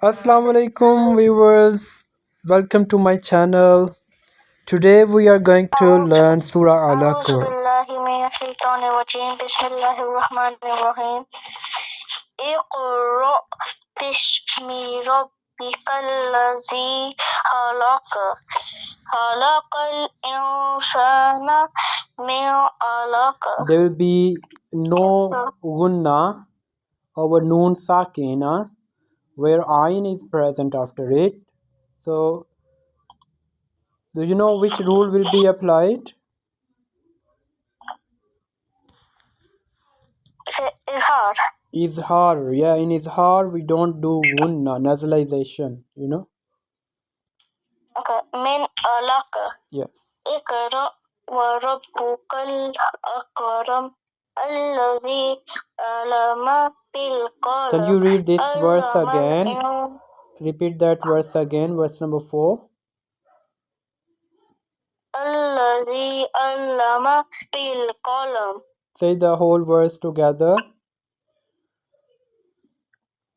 Assalamu alaikum viewers, welcome to my channel. Today we are going to learn Surah Al-Aqr. Bismillahirrahmanirrahim. اقرأ باسم ربك الذي خلق خلق الإنسان من علق. There will be no gunna over noon sakina where ayn is present after it. So, do you know which rule will be applied? Izhar. Yeah, in izhar we don't do gunna, nasalization, you know? Okay. Min alaka. Yes. Ikra wa rabbukal akram allazi alama bil qalam. Can you read this verse again? Repeat that verse again, verse number 4. Allazi allama bil qalam. Say the whole verse together.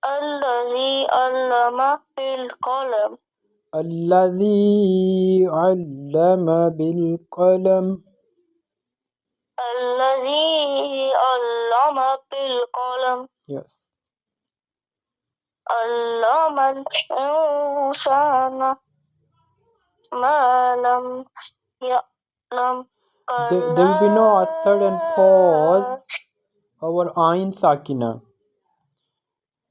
Allazi allama bil qalam. Allazi allama bil qalam. Allazi allama bil qalam. Yes. Allama al-insana ma lam ya'lam. There will be no a sudden pause over ayn sakina.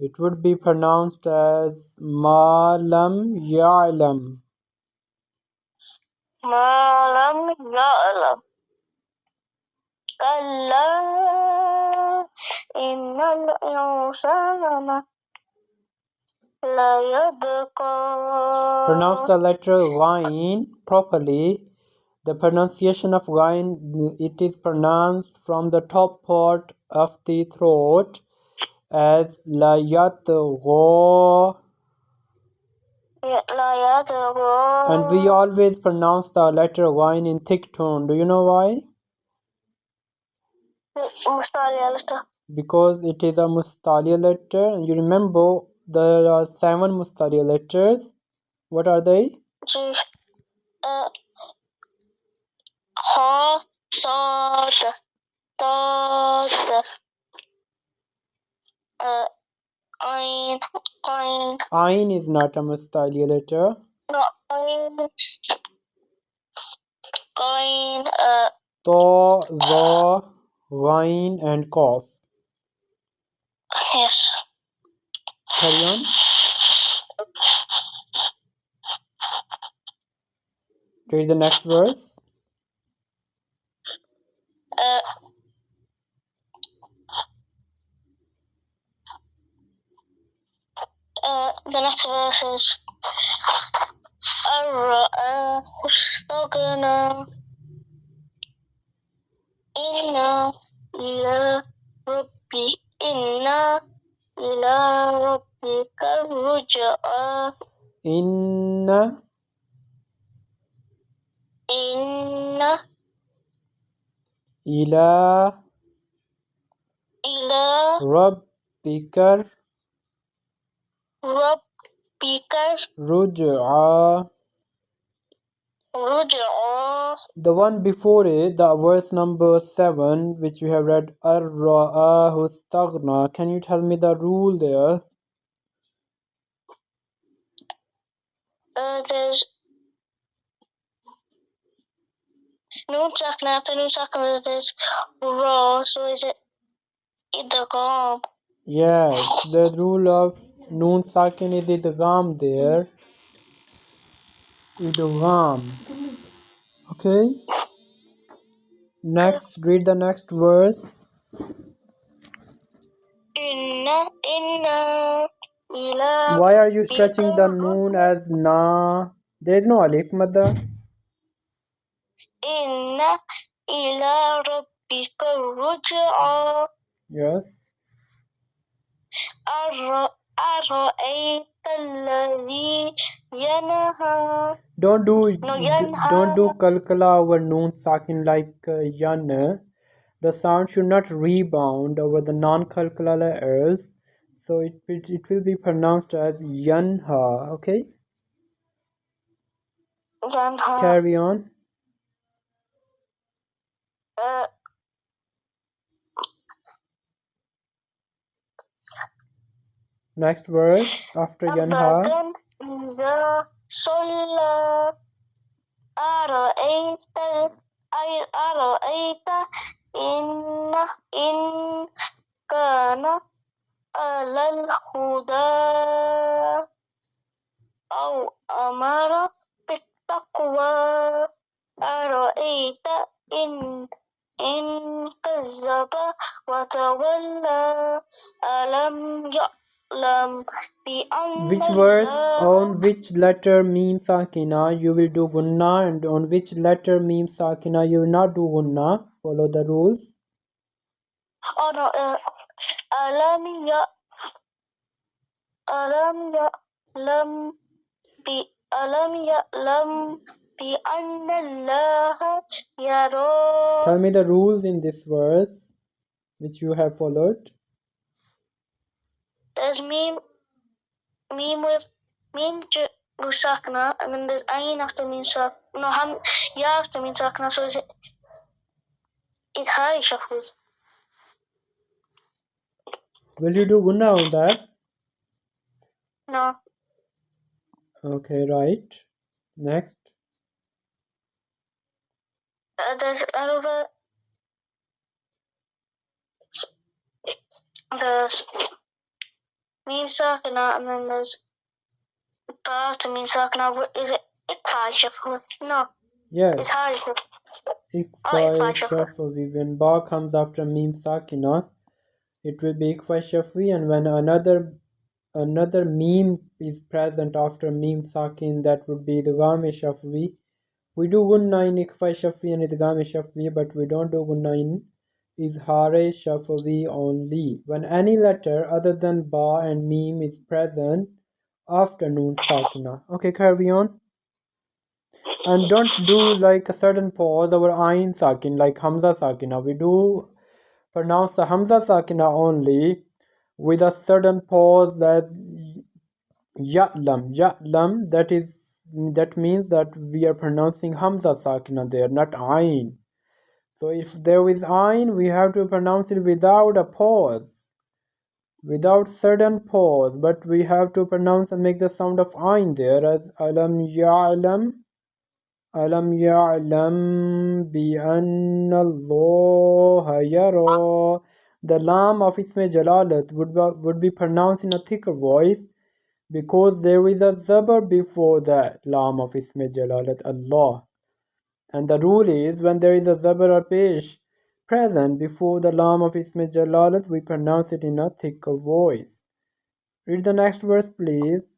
It would be pronounced as ma lam ya'lam. Ma lam ya'lam. Kalla innal insana la yadqa. Pronounce the letter ghain properly. The pronunciation of ghain, it is pronounced from the top part of the throat as la yadqa. And we always pronounce the letter ghain in thick tone. Do you know why? Because it is a mustaliya letter. And you remember there are 7 mustaliya letters. What are they? Ha, sad, dad, ayn. Ayn is not a mustaliya letter. No, ayn. Ta, za, ghain and qaf. Yes. Carry on. Read the next verse. The next verse is Ar-ra'ahu istaghna. Inna ila rabbika ruj'a. Inna ila rabbika ruj'a. The one before it, the verse number 7, which we have read, Ar-ra'ahu istaghna. Can you tell me the rule there? There's noon sakna. After noon sakna, there's ra. So is it idgham? Yes, the rule of noon sakin is idgham there. Idgham. Okay. Next, read the next verse. Why are you stretching the noon as na? There is no alif, mother. Inna ila rabbika ruj'a. Yes. Ara'ayta allazi yanha. Don't do kalkala over noon sakin like yan. The sound should not rebound over the non-kalkala letters. So it will be pronounced as yanha. Okay. Yanha. Carry on. Next verse after yanha. إذا صلى أرأيت إن كان على الهدى أو أمر بالتقوى أرأيت إن كذب وتولى ألم يعلم بأن Which verse on which letter meme sakina you will do gunna, and on which letter meme sakina you will not do gunna? Follow the rules. Oh no, ألم يعلم بأن الله يرى. Tell me the rules in this verse which you have followed. There's meme with sakna, and then there's ayn after meme sakna. No, ya after meme sakna. So it's high shuffles. Will you do gunna on that? No. Okay, right. Next. There's another. There's meme sakna, and then there's ba to meme sakna. Is it ikfa shuffle? No. Yes. It's high shuffle. Ikfa shuffle. When ba comes after meme sakina, it will be ikfa shafwi, and when another meme is present after meme sakin, that would be the idgham shafwi. We do gunna in ikfa shafwi and idgham shafwi, but we don't do gunna in izhar shafwi only. When any letter other than ba and meme is present after noon sakina. Okay, carry on. And don't do like a certain pause over ayn sakin, like hamza sakina. We do pronounce the hamza sakina only with a certain pause as ya'lam. Ya'lam, that means that we are pronouncing hamza sakina there, not ayn. So if there is ayn, we have to pronounce it without a pause, without certain pause, but we have to pronounce and make the sound of ayn there as alam ya'lam. Alam ya'lam bi anna Allah yara. The lam of isme jalalat would be pronounced in a thicker voice because there is a zabar before that lam of isme jalalat Allah. And the rule is when there is a zabar or pesh present before the lam of isme jalalat, we pronounce it in a thicker voice. Read the next verse, please.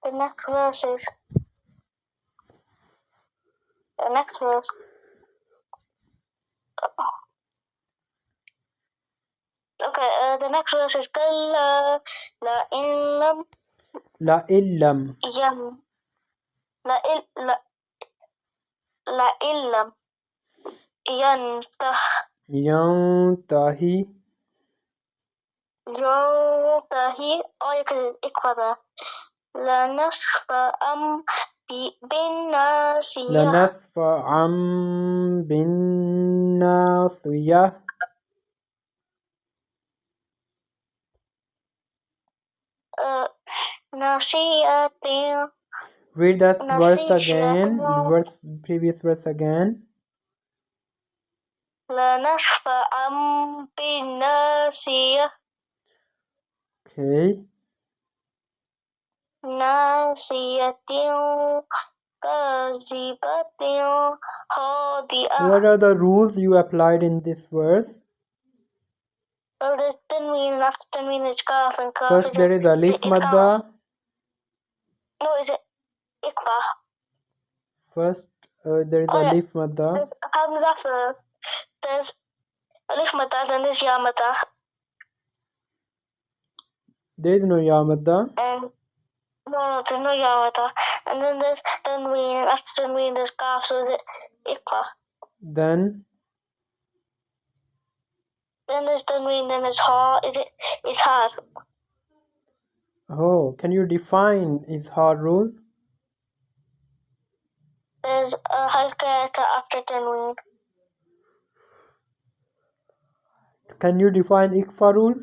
The next verse is the next verse. Okay, the next verse is Kalla la illam la illam yam la illam yantahi oh yeah, because it's ikfada la nasfa bin nasiyah nasiyatin. Read that verse again. Previous verse again. La nasfa'an bin nasiyah. Okay. Nasiyatin kazibatin khadi'ah. What are the rules you applied in this verse? Well, there's tanween, after tanween is kaf, and kaf. First there is alif madda. No, is it ikfa? First there is alif madda. There's hamza first. There's alif madda, then there's ya madda. There is no ya madda. No, there's no ya madda. And then there's tanween, and after tanween there's kaf, so is it ikfa? Then Then there's tanween, then there's ha. It's hard. Oh, can you define izhar rule? There's a halqa after tanween. Can you define ikfa rule?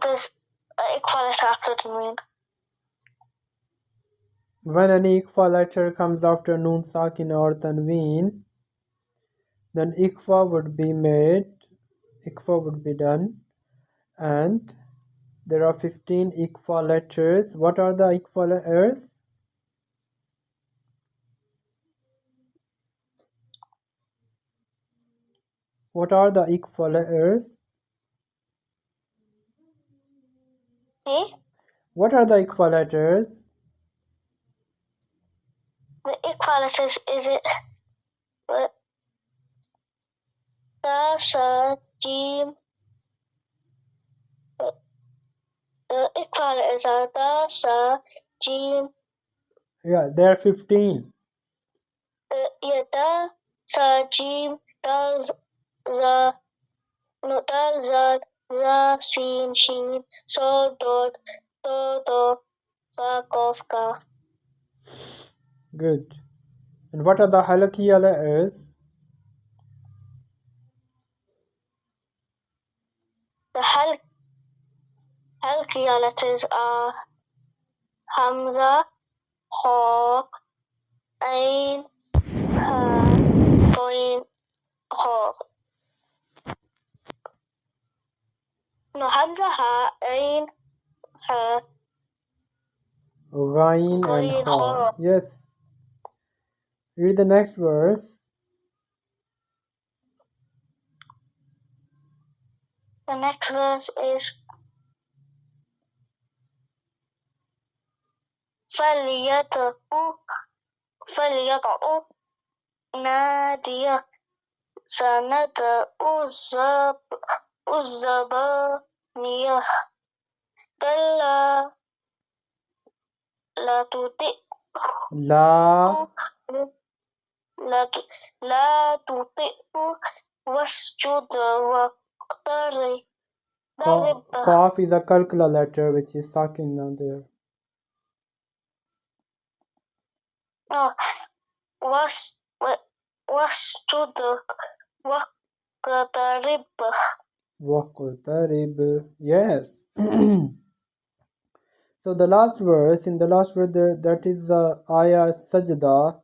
There's ikfa letter after tanween. When any ikfa letter comes after noon sakin or tanween, then ikfa would be done, and there are 15 ikfa letters. What are the ikfa letters? What are the ikfa letters? What are the ikfa letters? The ikfa letters is it ta, sa, jim. The ikfa letters are ta, sa, jim. Yeah, there are 15. Ta, sa, jim, dal, za, dal, za, sin, shin, so, dod, do, fa, kof, kaf. Good. And what are the halakiya letters? The halakiya letters are hamza, ha, ain, ha, ghain, ha. No, hamza, ha, ain, ha, ghain and ha. Yes. Read the next verse. The next verse is فَلْيَدْعُ نَادِيَهُ سَنَدْعُ الزَّبَانِيَةَ كَلَّا لَا تُطِعْهُ وَاسْجُدْ وَاقْتَرِب. Qaf is a calcula letter which is sakin down there. No, وَاسْجُدْ وَاقْتَرِب. وَاقْتَرِب. Yes. So the last verse, in the last verse that is the ayah sajda.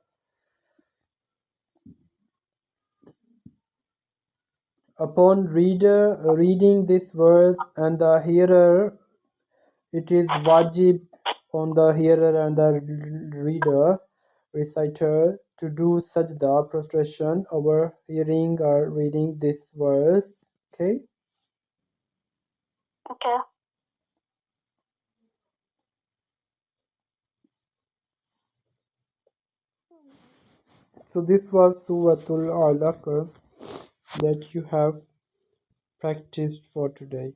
Upon reading this verse and the hearer, it is wajib on the hearer and the reader, reciter, to do sajda, prostration, over hearing or reading this verse. Okay? Okay. So this was Suratul Alaq that you have practiced for today.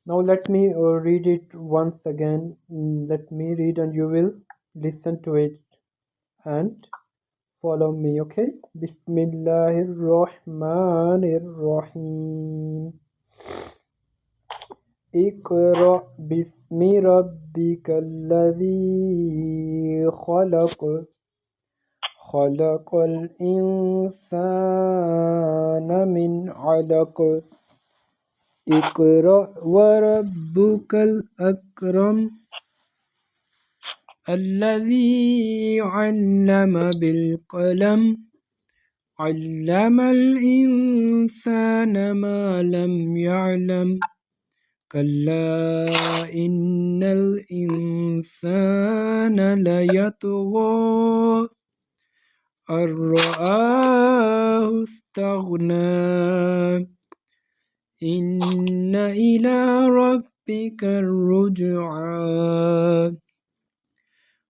Now let me read it once again. Let me read and you will listen to it and follow me, okay? Bismillahirrahmanirrahim. Iqra bismi rabbikal ladhi khalaq. Khalaqal insana min 'alaq. Iqra wa rabbukal akram. الذي علم بالقلم علم الإنسان ما لم يعلم كلا إن الإنسان ليطغى أن رآه استغنى إن إلى ربك الرجعى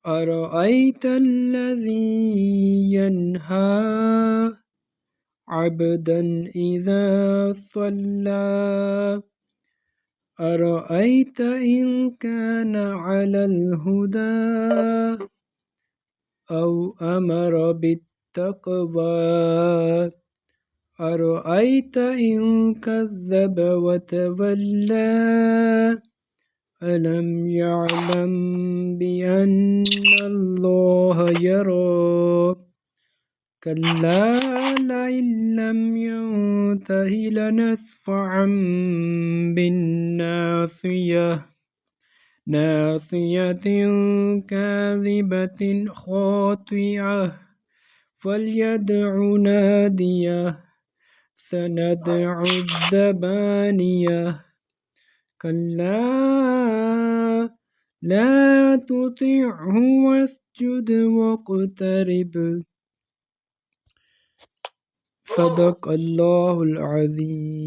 أرأيت الذي ينهى عبدا إذا صلى أرأيت إن كان على الهدى أو أمر التقوى أرأيت إن كذب وتولى ألم يعلم بأن الله يرى كلا لئن لم ينته لنسفعا بالناصية ناصية كاذبة خاطئة فليدع ناديه سندع الزبانية كلا لا تطعه واسجد واقترب صدق الله العظيم.